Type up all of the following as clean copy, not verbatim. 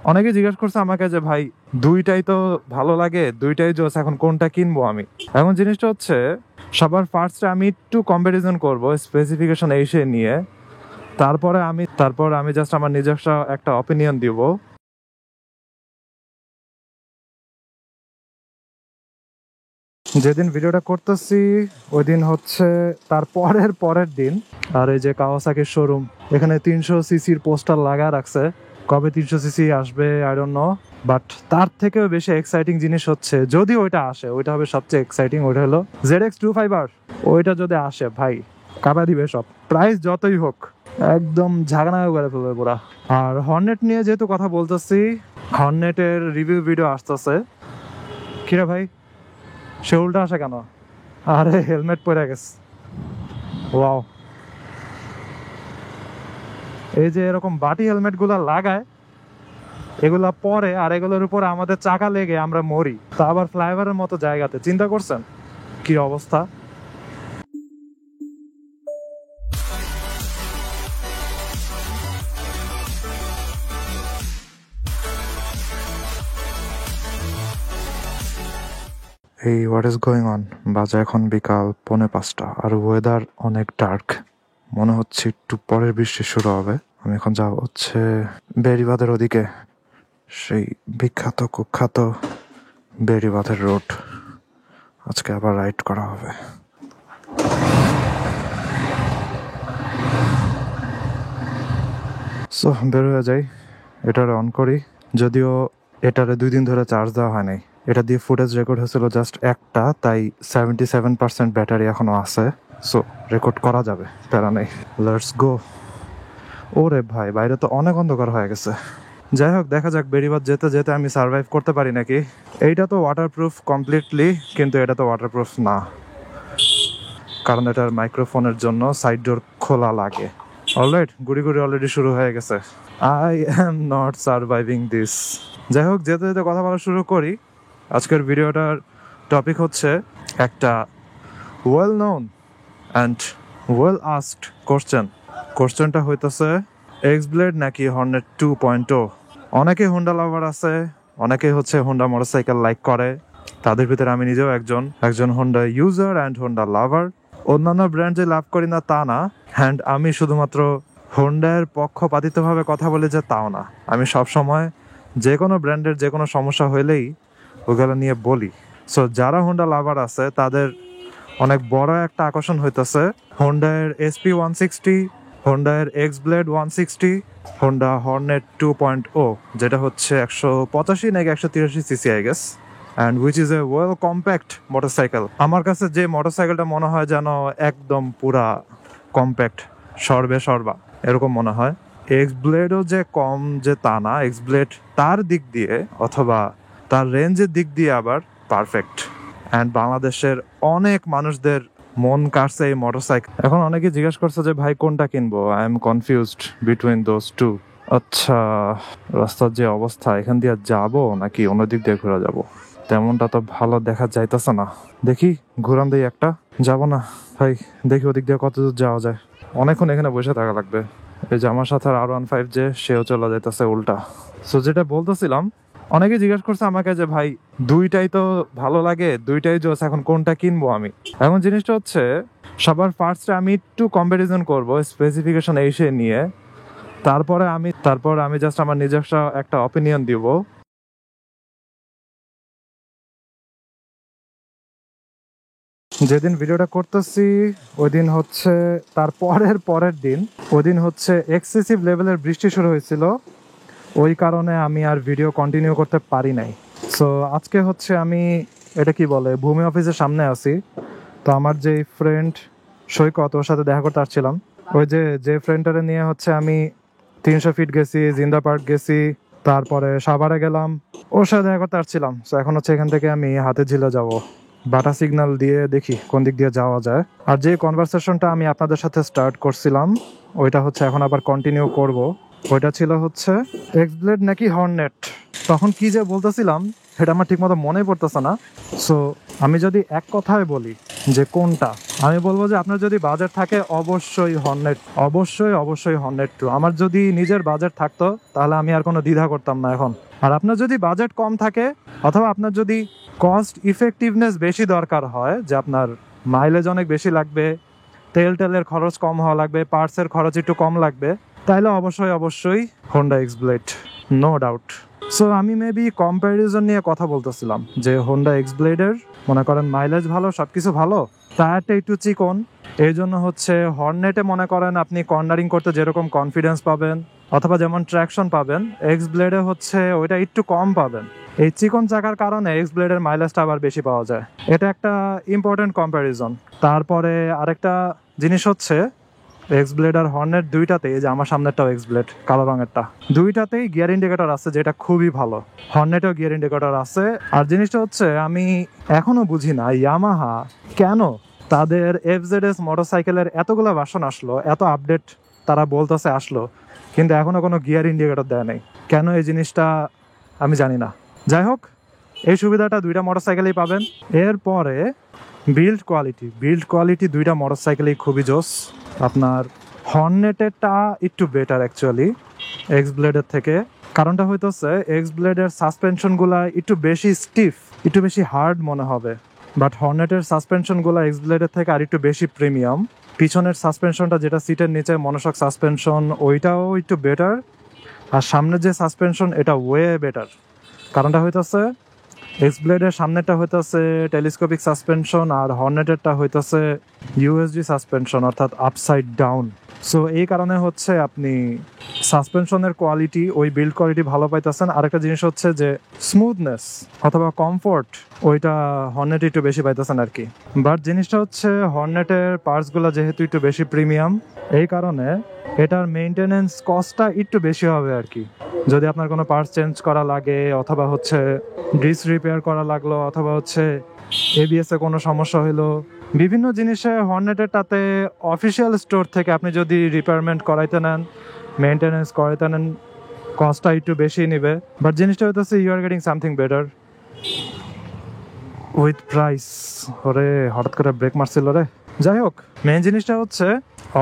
অনেকে জিজ্ঞেস করছে আমাকে যে ভাই দুইটাই তো ভালো লাগে, দুইটাই জোস, এখন কোনটা কিনবো আমি। এখন জিনিসটা হচ্ছে সবার ফার্স্টে আমি একটু কম্পারিজন করব স্পেসিফিকেশন এই সে নিয়ে, তারপরে আমি জাস্ট আমার নিজস্ব একটা অপিনিয়ন দিব। যেদিন ভিডিওটা করতেছি ওই দিন হচ্ছে তার পরের দিন। আর এই যে কাওয়াসাকির শোরুম, এখানে 300 সিসির পোস্টার লাগা রাখছে। কবে 300 সিসি আসবে আই ডোন্ট নো, বাট তার থেকেও বেশি এক্সাইটিং জিনিস হচ্ছে যদি ওইটা আসে, ওইটা হবে সবচেয়ে এক্সাইটিং। ওইটা হলো ZX25R। ওইটা যদি আসে ভাই কাটা দিবে সব, প্রাইস যতই হোক একদম ঝাগনাগা করে ফেলবে পুরা। আর হর্নেট নিয়ে যেহেতু কথা বলতেছি, হর্নেটের রিভিউ ভিডিও আসতেছে। কিরে ভাই সে উল্টা আসে কেন? আরে হেলমেট পরে গেছে। ওয়াও, এই যে এরকম বাটি হেলমেট গুলা লাগায়, এগুলা পরে আর এগুলোর উপর আমাদের চাকা লেগে আমরা মরি, তা আবার ফ্লাইওভারের মতো জায়গাতে। চিন্তা করছেন কি অবস্থা? এই হোয়াট ইজ গোয়িং অন? বাজে এখন বিকাল 4:45 আর ওয়েদার অনেক ডার্ক। মনে হচ্ছে একটু পরের বৃষ্টি শুরু হবে। আমি এখন যাব হচ্ছে বেড়িবাঁধের ওদিকে, সেই বিখ্যাত কুখ্যাত বেড়িবাঁধের রোড। আজকে আবার রাইড করা হবে। সো বের হয়ে যাই, এটারে অন করি। যদিও এটারে 2 দিন ধরে চার্জ দেওয়া হয় নাই। এটা দিয়ে ফুটেজ রেকর্ড হয়েছিল জাস্ট একটা, তাই 77% ব্যাটারি এখনো আছে। সো রেকর্ড করা যাবে, প্যারা নেই। Let's go. ওরে ভাই বাইরে তো অনেক অন্ধকার হয়ে গেছে। যাই হোক দেখা যাক বেড়িবাঁধ যেতে যেতে আমি সার্ভাইভ করতে পারি নাকি। এইটা তো ওয়াটারপ্রুফ কমপ্লিটলি, কিন্তু এটা তো ওয়াটারপ্রুফ না, কারণ এটার মাইক্রোফোনের জন্য সাইড ডোর খোলা লাগে। অলরাইট, গুড়ি গুড়ি অলরেডি শুরু হয়ে গেছে। I am not surviving this. যাই হোক যেতে যেতে কথা বলা শুরু করি। আজকের ভিডিওটার টপিক হচ্ছে একটা well known and well asked question. কোশ্চেনটা হইতেছে এক্স ব্লেড নাকি হর্নেট 2.0। অনেকে হোন্ডা লাভার আছে, অনেকে হচ্ছে হোন্ডা মোটরসাইকেল লাইক করে। তাদের ভিতরে আমি নিজেও একজন হোন্ডা ইউজার অ্যান্ড হোন্ডা লাভার। অন্যান্য ব্র্যান্ড যে লাভ করি না তা না, অ্যান্ড আমি শুধুমাত্র হোন্ডার পক্ষপাতিত্বভাবে কথা বলি যে তাও না। আমি সবসময় যে কোনো ব্র্যান্ডের যে কোনো সমস্যা হইলেই ওগুলো নিয়ে বলি। সো যারা হোন্ডা লাভার আছে তাদের অনেক বড় একটা আকর্ষণ হইতেছে হোন্ডার SP160, হোন্ডার এক্স ব্লেড 160, হোন্ডা হর্নেট 2.0, যেটা হচ্ছে 185 নাকি 183 cc I guess, and which is a well compact motorcycle. আমার কাছে যে মোটরসাইকেলটা মনে হয় যেন একদম পুরা কম্প্যাক্ট, সর্বা এরকম মনে হয়। এক্স ব্লেডও যে কম যে তা না, এক্স ব্লেড তার দিক দিয়ে অথবা তার রেঞ্জের দিক দিয়ে আবার পারফেক্ট। অ্যান্ড বাংলাদেশের অনেক মানুষদের মন কাটছে এই মোটরসাইকেল। এখন অনেকে জিজ্ঞেস করছে যে ভাই কোনটা কিনবো। I am confused between those two. আচ্ছা, রাস্তার যে অবস্থা, এখান দিয়ে যাবো নাকি অন্য দিক দিয়ে ঘুরে যাব? তেমনটা তো ভালো দেখা যাইতেছে না। দেখি ঘুরান দিই একটা। যাব না ভাই, দেখি ওদিক দিয়ে কত দূর যাওয়া যায়। অনেকক্ষণ এখানে বসে থাকা লাগবে। এই যে আমার সাথে R15 যে সেও চলে যাইতেছে উল্টা। সো যেটা বলতেছিলাম, অনেকে জিজ্ঞেস করছে আমাকে যে ভাই দুইটাই তো ভালো লাগে, দুইটাই জোস, এখন কোনটা কিনবো আমি। এখন জিনিসটা হচ্ছে সবার ফার্স্টে আমি একটু কম্পারিজন করব স্পেসিফিকেশন এই সে নিয়ে, তারপরে আমি জাস্ট আমার নিজস্ব একটা অপিনিয়ন দিব। যেদিন ভিডিওটা করতেছি ওই দিন হচ্ছে তার পরের দিন। ওই দিন হচ্ছে এক্সেসিভ লেভেলের বৃষ্টি শুরু হয়েছিল, ওই কারণে আমি আর ভিডিও কন্টিনিউ করতে পারি নাই। সো আজকে হচ্ছে আমি এটা কি বলে ভূমি অফিসের সামনে আছি। তো আমার যে ফ্রেন্ড সৈকত, ওর সাথে দেখা করতে আসছিলাম। ওই যে ফ্রেন্ডটারে নিয়ে হচ্ছে আমি 300 ফিট গেছি, জিন্দা পার্ক গেছি, তারপরে সাভারে গেলাম, ওর সাথে দেখা করতে আসছিলাম। সো এখন হচ্ছে এখান থেকে আমি হাতে ঝিলে যাব, বাটা সিগন্যাল দিয়ে দেখি কোন দিক দিয়ে যাওয়া যায়। আর যে কনভারসেশনটা আমি আপনাদের সাথে স্টার্ট করছিলাম ওইটা হচ্ছে এখন আবার কন্টিনিউ করব। ওইটা ছিল হচ্ছে এক্স ব্লেড নাকি হর্নেট। তখন কি যে বলতেছিলাম সেটা আমার ঠিক মতো মনে পড়তেছে না। সো আমি যদি এক কথায় বলি যে কোনটা। আমি বলবো যে আপনার যদি বাজেট থাকে অবশ্যই হর্নেট, অবশ্যই হর্নেট 2। আমার যদি নিজের বাজেট থাকতো তাহলে আমি আর কোনো দ্বিধা করতাম না এখন। আর আপনার যদি বাজেট কম থাকে অথবা আপনার যদি কস্ট ইফেক্টিভনেস বেশি দরকার হয়, যে আপনার মাইলেজ অনেক বেশি লাগবে, তেলের খরচ কম হওয়া লাগবে, পার্টসের খরচ একটু কম লাগবে, তাহলে অবশ্যই Honda X Blade, no doubt. So আমি মেবি কম্প্যারিজন নিয়ে কথা বলতেছিলাম যে হোন্ডা এক্স ব্লেডের মনে করেন মাইলেজ ভালো, সবকিছু ভালো, টায়ারটা একটু চিকন, এই জন্য হচ্ছে হর্নেটে মনে করেন আপনি কর্নারিং করতে যেরকম কনফিডেন্স পাবেন অথবা যেমন ট্র্যাকশন পাবেন, এক্স ব্লেডে হচ্ছে ওইটা একটু কম পাবেন। এই চিকন চাকার কারণে এক্স ব্লেডের মাইলেজটা আবার বেশি পাওয়া যায়। এটা একটা ইম্পর্টেন্ট কম্প্যারিজন। তারপরে আরেকটা জিনিস হচ্ছে এক্স ব্লেড আর হর্নেট দুইটাতেই, যে আমার সামনেরটাও এক্স ব্লেড কালো রঙেরটা, দুইটাতেই গিয়ার ইন্ডিকেটর আছে, যেটা খুবই ভালো। হর্নেটেও গিয়ার ইন্ডিকেটর আছে। আর জিনিসটা হচ্ছে আমি এখনো বুঝি না ইয়ামাহা কেন তাদের এফজেডএস মোটরসাইকেলের এতগুলো ভার্সন আসলো, এত আপডেট তারা বলতেছে আসলো, কিন্তু এখনো কোনো গিয়ার ইন্ডিকেটর দেয় নাই। কেন এই জিনিসটা আমি জানি না। যাই হোক, এই সুবিধাটা দুইটা মোটরসাইকেলেই পাবেন। এরপরে বিল্ড কোয়ালিটি দুইটা মোটরসাইকেলেই খুবই জোস। আপনার হর্নেটেরটা একটু বেটার অ্যাকচুয়ালি এক্স ব্লেডের থেকে। কারণটা হইতেছে এক্স ব্লেডের সাসপেনশনগুলা একটু বেশি স্টিফ, একটু বেশি হার্ড মনে হবে, বাট হর্নেটের সাসপেনশনগুলো এক্স ব্লেডের থেকে আর একটু বেশি প্রিমিয়াম। পিছনের সাসপেনশনটা যেটা সিটের নিচে মনোশক সাসপেনশন, ওইটাও একটু বেটার। আর সামনের যে সাসপেনশন এটা ওয়ে বেটার। কারণটা হইতেছে এক্স ব্লেডের সামনেরটা হইতেছে টেলিস্কোপিক সাসপেনশন আর হর্নেটেরটা হইতেছে ইউএসডি সাসপেনশন, অর্থাৎ আপসাইড ডাউন। সো এই কারণে হচ্ছে আপনি সাসপেনশনের কোয়ালিটি, ওই বিল্ড কোয়ালিটি ভালো পাইতেছেন। আরেকটা জিনিস হচ্ছে যে স্মুথনেস অথবা কমফোর্ট, ওইটা হর্নেট একটু বেশি পাইতেছেন আর কি। বাট জিনিসটা হচ্ছে হর্নেটের পার্টসগুলো যেহেতু একটু বেশি প্রিমিয়াম, এই কারণে এটার মেইনটেনেন্স কস্টটা একটু বেশি হবে আর কি। যদি আপনার কোনো পার্টস চেঞ্জ করা লাগে অথবা হচ্ছে ডিস রিপেয়ার করা লাগলো অথবা হচ্ছে এবিএস এ কোনো সমস্যা হইলো, বিভিন্ন জিনিসে হর্নেটেরটাতে অফিসিয়াল স্টোর থেকে আপনি যদি রিপেয়ারমেন্ট করাইতে নেন, মেনটেনেন্স করাইতে নেন, কস্টটা একটু বেশি নেবে। বাট জিনিসটা হইতেছে you are getting something better with price. ওরে হঠাৎ করে ব্রেক মারছিল রে। যাই হোক, মেন জিনিসটা হচ্ছে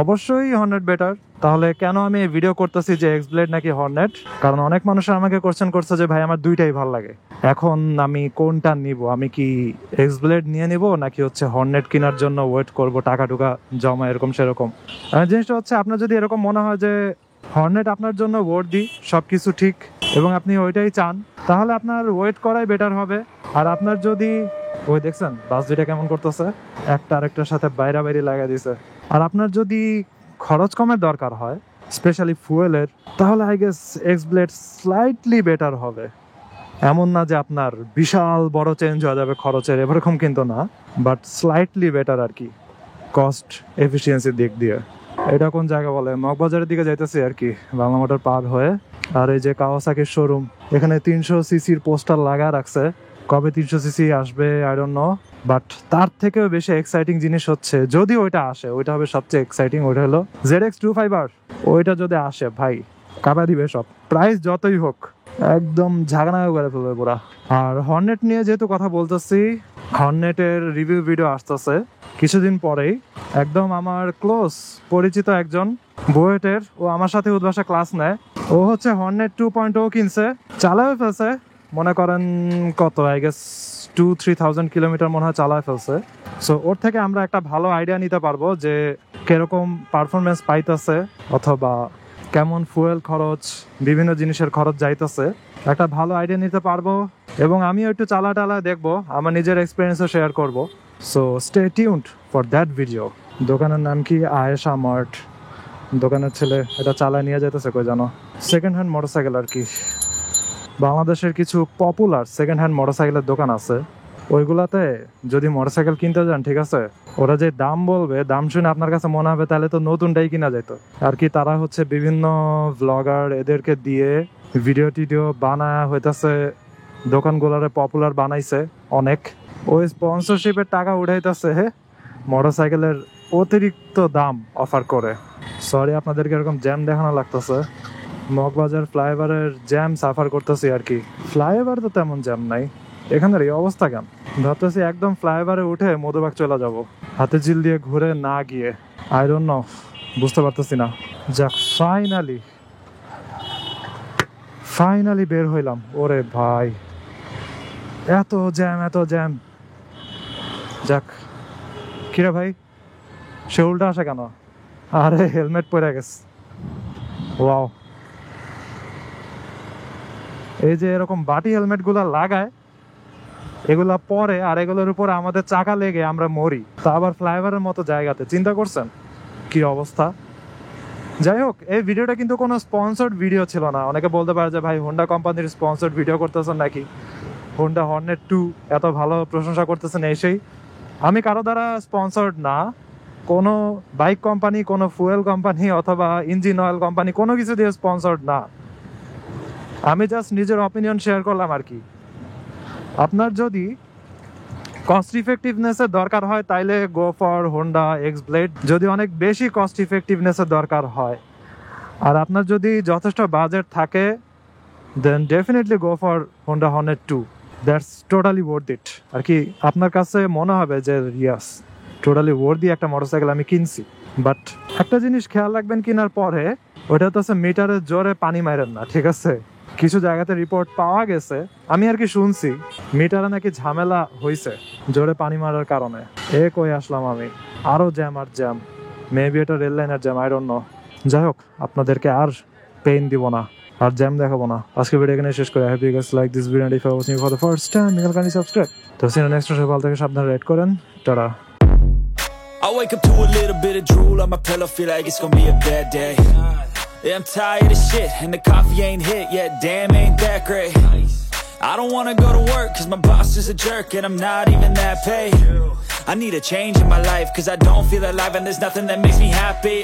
অবশ্যই হর্নেট বেটার। তাহলে কেন আমি এই ভিডিও করতেছি যে এক্স ব্লেড নাকি হর্নেট? কারণ অনেক মানুষ আমাকে কোশ্চেন করছে যে ভাই আমার দুইটাই ভালো লাগে, এখন আমি কোনটা নিব? আমি কি এক্স ব্লেড নিয়ে নিব নাকি হচ্ছে হর্নেট কেনার জন্য ওয়েট করব, টাকা টুকা জমা এরকম সেরকম? জিনিসটা হচ্ছে আপনার যদি এরকম মনে হয় যে হর্নেট আপনার জন্য ওয়ার্দি, সবকিছু ঠিক, এবং আপনি ওইটাই চান, তাহলে আপনার ওয়েট করাই বেটার হবে। আর আপনার যদি ওই দেখছেন বাস দুইটা কেমন করতেছে, একটা আরেকটার সাথে বাইরে লাগাই দিছে, আর আপনার যদি খরচ কমের দরকার হয় স্পেশালি ফুয়েলের, তাহলে I guess x blade slightly better হবে। এমন না যে আপনার বিশাল বড় চেঞ্জ হয়ে যাবে খরচের, এরকম কিন্তু না, বাট স্লাইটলি বেটার আর কি কস্ট এফিসিয়েন্সির দিক দিয়ে। এটা কোন জায়গা বলে, মগবাজারের দিকে যাইতেছি আর কি, বাংলা মোটর পার হয়ে। আর এই যে কাওয়াসাকির শোরুম, এখানে 300 সিসির পোস্টার লাগা রাখছে। কবে 300 সিসি আসবে আই ডোন্ট নো, বাট তার থেকেও বেশি এক্সাইটিং জিনিস হচ্ছে যদি ওইটা আসে, ওইটা হবে সবচেয়ে এক্সাইটিং। ওইটা হলো ZX25R। ওইটা যদি আসে ভাই কাবা দিবে সব, প্রাইস যতই হোক একদম ঝাগনা করে ফেলবে পুরা। আর হর্নেট নিয়ে যেহেতু কথা বলতেছি, হর্নেটের রিভিউ ভিডিও আসতেছে কিছুদিন পরেই। একদম আমার ক্লোজ পরিচিত একজন বুয়েটের, ও আমার সাথে উদ্ভাসা ক্লাস নেয়, ও হচ্ছে হর্নেট 2.0 কিনছে, চালায় ফেলছে মনে করেন কত, আই গেস 2-3,000 কিলোমিটার মনে হয় চালায় ফেলছে। সো ওর থেকে আমরা একটা ভালো আইডিয়া নিতে পারবো যে কিরকম পারফরমেন্স পাইতেছে অথবা কেমন ফুয়েল খরচ, বিভিন্ন জিনিসের খরচ যাইতেছে, একটা ভালো আইডিয়া নিতে পারবো। এবং আমিও একটু টালা দেখবো, আমার নিজের এক্সপিরিয়েন্সও শেয়ার করবো। So stay tuned for that video. দোকানের নাম কি? আয়েশা মার্ট। দোকানের ছেলে এটা চালায় নিয়ে যেতেছে কই জানো, সেকেন্ড হ্যান্ড মোটরসাইকেল আর কি। বাংলাদেশের কিছু পপুলার সেকেন্ড হ্যান্ড মোটরসাইকেলের দোকান আছে, ওইগুলাতে যদি মোটরসাইকেল কিনতে যান, ঠিক আছে, ওরা যে দাম বলবে, দাম শুনে আপনার কাছে মনে হবে তাহলে তো নতুনটাই কিনা যেত আর কি। তারা হচ্ছে বিভিন্ন ব্লগার এদেরকে দিয়ে ভিডিও টিডিও বানায় হইতেছে, দোকানগুলারে পপুলার বানাইছে অনেক, ওই স্পন্সরশিপের টাকা উঠাইতেছে মোটরসাইকেলের অতিরিক্ত দাম অফার করে। সরি আপনাদেরকে এরকম জ্যাম দেখানো লাগতেছে, মগবাজার ফ্লাইওভারের জ্যাম সাফার করতেছি আর কি। ফ্লাইওভার তো তেমন জ্যাম নাই, এখানের এই অবস্থা কেন? ভাবতেছি একদম ফ্লাইওভারে উঠে মধুবাগ চলে যাব, হাতে জিল দিয়ে ঘুরে না গিয়ে। আই ডোন্ট নো, বুঝতে পারতেছি না। যাক, ফাইনালি বের হইলাম। ওরে ভাই, এত জ্যাম। যাক, কিরে ভাই, সে উল্টা আসে কেন? আরে হেলমেট পরে গেছে। ওয়াও, এই যে এরকম বাটি হেলমেট গুলা লাগায়, এগুলা পরে আর এগুলোর উপর আমাদের চাকা লেগে আমরা মরি, তা আবার ফ্লাইওভারের মতো জায়গাতে। চিন্তা করছেন কি অবস্থা? যাই হোক, এই ভিডিওটা কিন্তু কোনো স্পন্সর্ড ভিডিও ছিল না। অনেকে বলতে পারে যে ভাই হোন্ডা কোম্পানির স্পন্সর্ড ভিডিও করতেছেন নাকি, হোন্ডা হর্নেট 2 এত ভালো প্রশংসা করতেছেন সেই। আমি কারো দ্বারা স্পন্সর্ড না, কোনো বাইক কোম্পানি, কোনো ফুয়েল কোম্পানি অথবা ইঞ্জিন অয়েল কোম্পানি কোনো কিছু দিয়ে স্পন্সর্ড না। আমি জাস্ট নিজের অপিনিয়ন শেয়ার করলাম আর কি। আপনার যদি কস্ট ইফেক্টিভনেসের দরকার হয় তাইলে গো ফর হোন্ডা এক্স ব্লেড, যদি অনেক বেশি কস্ট ইফেক্টিভনেসের দরকার হয়। আর আপনার যদি যথেষ্ট বাজেট থাকে then definitely go for Honda Hornet 2, that's totally worth it আর কি। আপনার কাছে মনে হবে যে ইয়াস, টোটালি ওয়ার্থি একটা মোটরসাইকেল আমি কিনছি। বাট একটা জিনিস খেয়াল রাখবেন কেনার পরে, ওটা তো মিটারের জোরে পানি মারেন না, ঠিক আছে? কিছু জায়গাতে রিপোর্ট পাওয়া গেছে, আমি আর কি শুনছি, মিটারে নাকি ঝামেলা হয়েছে জোরে পানি মারার কারণে। কই আসলাম আমি, আরো জ্যাম। মেবি এটা রেল লাইনের জ্যাম, আই ডোন্ট নো। যাই হোক, আপনাদেরকে আর পেইন দিব না, আর জ্যাম দেখাবো না। আজকে ভিডিও এখানে শেষ করে, happy guys like this video, if you are watching for the first time make kindly subscribe. তো সিন নেক্সট ভিডিও, ভালো থেকে সাবধানে রেড করেন, টাটা। I wake up to a little bit of drool on my pillow, feel like it's gonna be a bad day. Yeah, I'm tired of shit, and the coffee ain't hit yet, damn ain't that great. I don't wanna go to work, cause my boss is a jerk, and I'm not even that paid. I need a change in my life, cause I don't feel alive, and there's nothing that makes me happy.